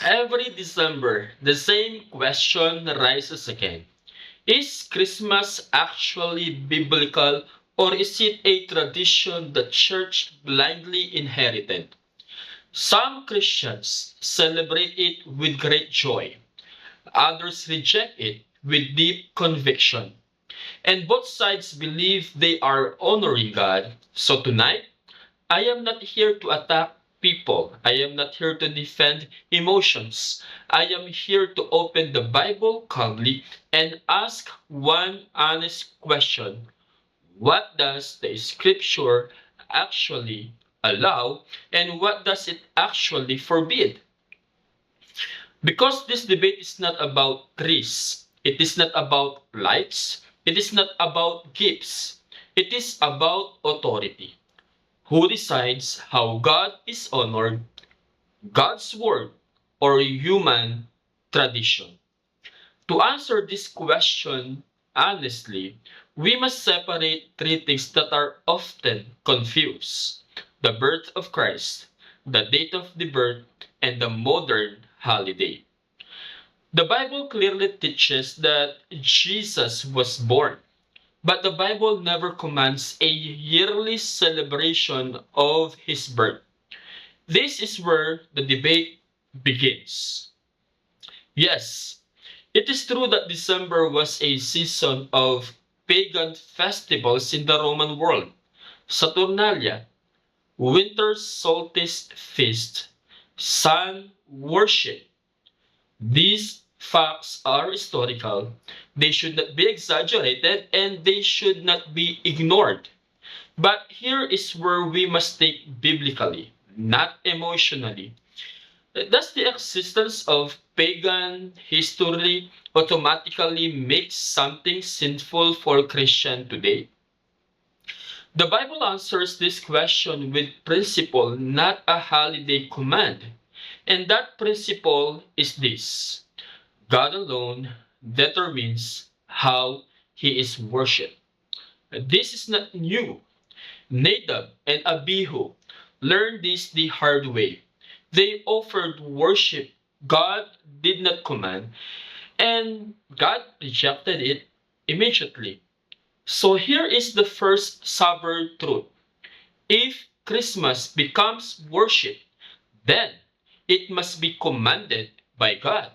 Every December, the same question rises again. Is Christmas actually biblical, or is it a tradition the church blindly inherited? Some Christians celebrate it with great joy. Others reject it with deep conviction. And both sides believe they are honoring God. So tonight, I am not here to attack people. I am not here to defend emotions. I am here to open the Bible calmly and ask one honest question. What does the scripture actually allow, and what does it actually forbid? Because this debate is not about trees, it is not about lights, it is not about gifts, it is about authority. Who decides how God is honored, God's word or human tradition? To answer this question honestly, we must separate three things that are often confused: the birth of Christ, the date of the birth, and the modern holiday. The Bible clearly teaches that Jesus was born, but the Bible never commands a yearly celebration of his birth. This is where the debate begins. Yes, it is true that December was a season of pagan festivals in the Roman world. Saturnalia, winter solstice feast, sun worship. These facts are historical. They should not be exaggerated and they should not be ignored. But here is where we must think biblically, not emotionally. Does the existence of pagan history automatically make something sinful for Christian today? The Bible answers this question with principle, not a holiday command. And that principle is this: God alone determines how he is worshipped. This is not new. Nadab and Abihu learned this the hard way. They offered worship God did not command, and God rejected it immediately. So here is the first sovereign truth. If Christmas becomes worship, then it must be commanded by God.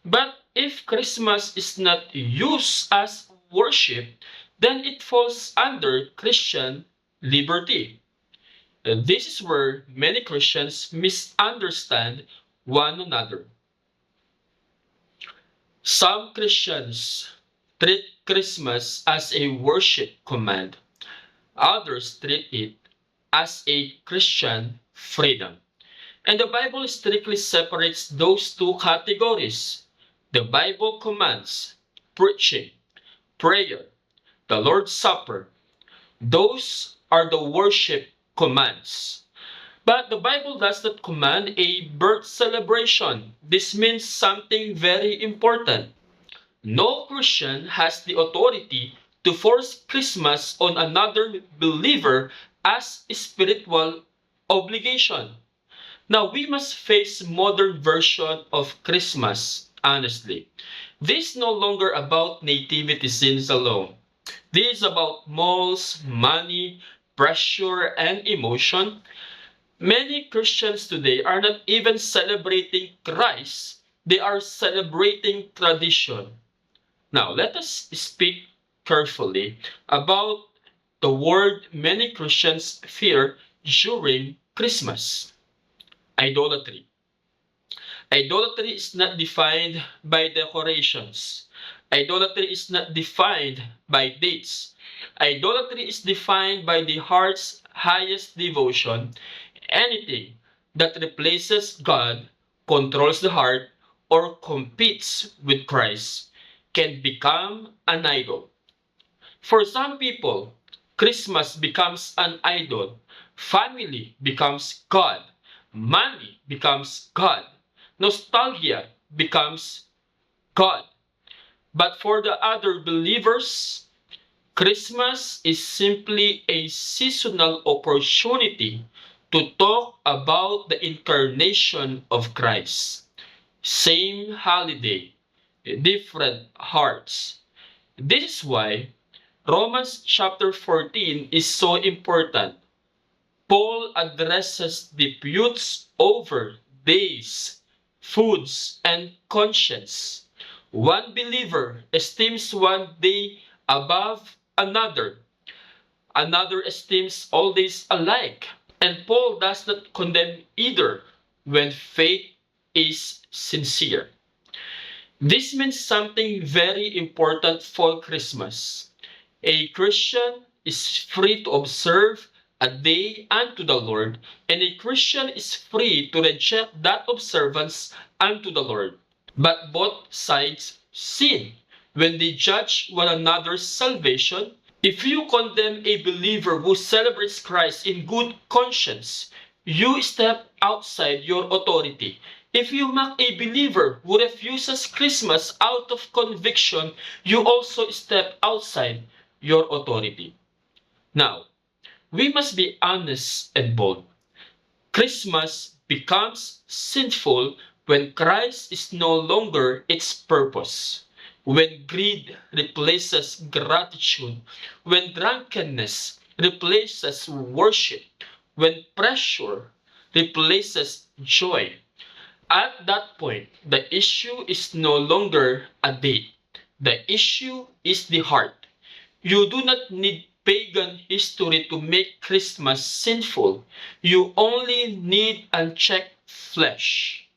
But if Christmas is not used as worship, then it falls under Christian liberty. And this is where many Christians misunderstand one another. Some Christians treat Christmas as a worship command. Others treat it as a Christian freedom. And the Bible strictly separates those two categories. The Bible commands preaching, prayer, the Lord's Supper. Those are the worship commands. But the Bible does not command a birth celebration. This means something very important. No Christian has the authority to force Christmas on another believer as spiritual obligation. Now we must face modern version of Christmas honestly. This is no longer about nativity scenes alone. This is about malls, money, pressure, and emotion. Many Christians today are not even celebrating Christ, they are celebrating tradition. Now, let us speak carefully about the word many Christians fear during Christmas: idolatry. Idolatry is not defined by decorations. Idolatry is not defined by dates. Idolatry is defined by the heart's highest devotion. Anything that replaces God, controls the heart, or competes with Christ can become an idol. For some people, Christmas becomes an idol. Family becomes God. Money becomes God. Nostalgia becomes God. But for the other believers, Christmas is simply a seasonal opportunity to talk about the incarnation of Christ. same holiday, different hearts. This is why Romans chapter 14 is so important. Paul addresses disputes over days, foods, and conscience. One believer esteems one day above another. Another esteems all days alike. And Paul does not condemn either when faith is sincere. This means something very important for Christmas. A Christian is free to observe a day unto the Lord, and a Christian is free to reject that observance unto the Lord. But both sides sin when they judge one another's salvation. If you condemn a believer who celebrates Christ in good conscience, you step outside your authority. If you mock a believer who refuses Christmas out of conviction, you also step outside your authority. Now, we must be honest and bold. Christmas becomes sinful when Christ is no longer its purpose, when greed replaces gratitude, when drunkenness replaces worship, when pressure replaces joy. At that point, the issue is no longer a date. The issue is the heart. You do not need pagan history to make Christmas sinful. You only need unchecked flesh.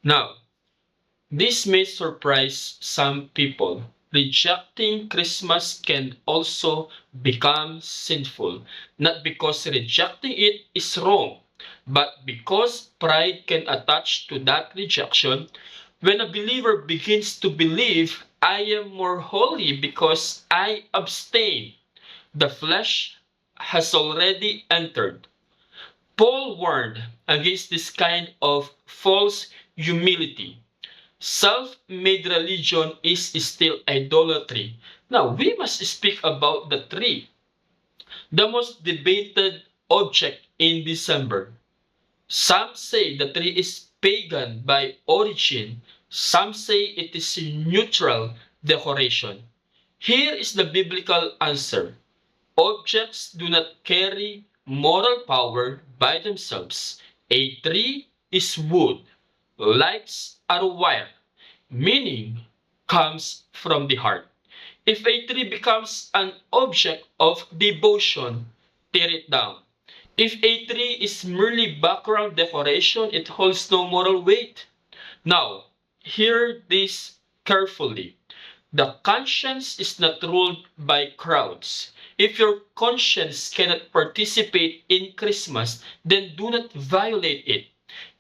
Now, this may surprise some people. Rejecting Christmas can also become sinful, not because rejecting it is wrong, but because pride can attach to that rejection. When a believer begins to believe, I am more holy because I abstain, the flesh has already entered. Paul warned against this kind of false humility. Self-made religion is still idolatry. Now, we must speak about the tree, the most debated object in December. Some say the tree is pagan by origin. Some say it is neutral decoration. Here is the biblical answer. Objects do not carry moral power by themselves. A tree is wood. Lights are wire. Meaning comes from the heart. If a tree becomes an object of devotion, tear it down. If a tree is merely background decoration, it holds no moral weight. Now, hear this carefully. The conscience is not ruled by crowds. If your conscience cannot participate in Christmas, then do not violate it.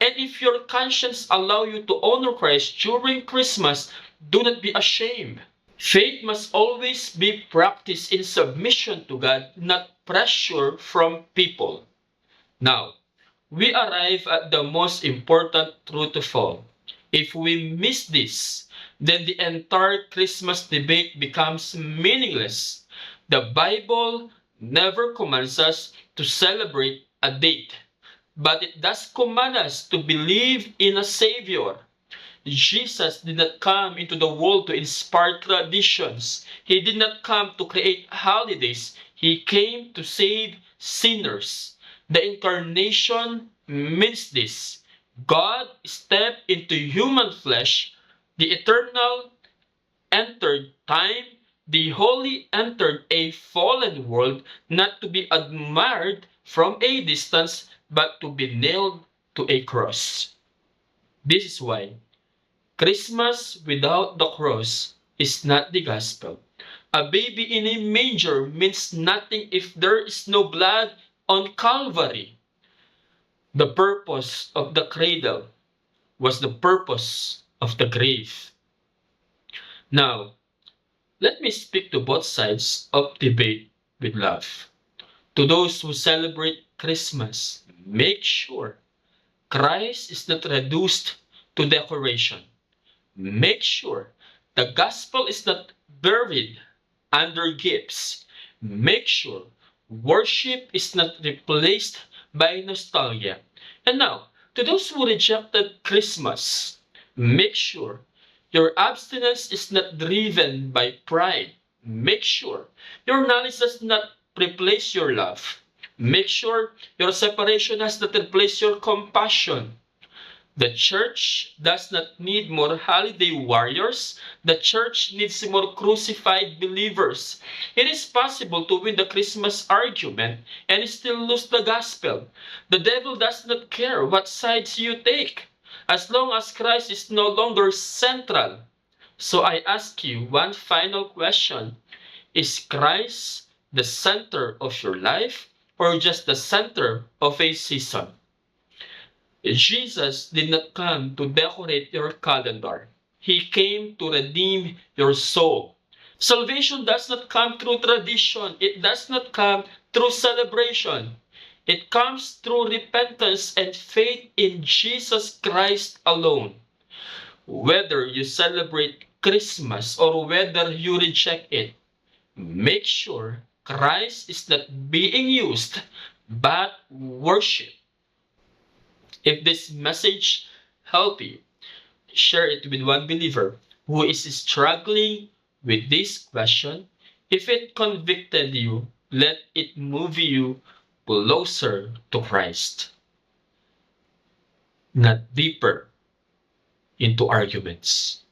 And if your conscience allow you to honor Christ during Christmas, do not be ashamed. Faith must always be practiced in submission to God, not pressure from people. Now, we arrive at the most important truth of all. If we miss this, then the entire Christmas debate becomes meaningless. The Bible never commands us to celebrate a date, but it does command us to believe in a Savior. Jesus did not come into the world to inspire traditions. He did not come to create holidays. He came to save sinners. The incarnation means this. God stepped into human flesh. The eternal entered time. The holy entered a fallen world, not to be admired from a distance, but to be nailed to a cross. This is why Christmas without the cross is not the gospel. A baby in a manger means nothing if there is no blood on Calvary. The purpose of the cradle was the purpose of the grave. Now, let me speak to both sides of debate with love. To those who celebrate Christmas, make sure Christ is not reduced to decoration. Make sure the gospel is not buried under gifts. Make sure worship is not replaced by nostalgia. And now, To those who rejected Christmas, make sure your abstinence is not driven by pride. Make sure your knowledge does not replace your love. Make sure your separation has not replaced your compassion. The church does not need more holiday warriors. The church needs more crucified believers. It is possible to win the Christmas argument and still lose the gospel. The devil does not care what sides you take, as long as Christ is no longer central. So I ask you one final question. Is Christ the center of your life or just the center of a season? Jesus did not come to decorate your calendar. He came to redeem your soul. Salvation does not come through tradition. It does not come through celebration. It comes through repentance and faith in Jesus Christ alone. Whether you celebrate Christmas or whether you reject it, make sure Christ is not being used but worship. If this message helped you, share it with one believer who is struggling with this question. If it convicted you, let it move you closer to Christ, not deeper into arguments.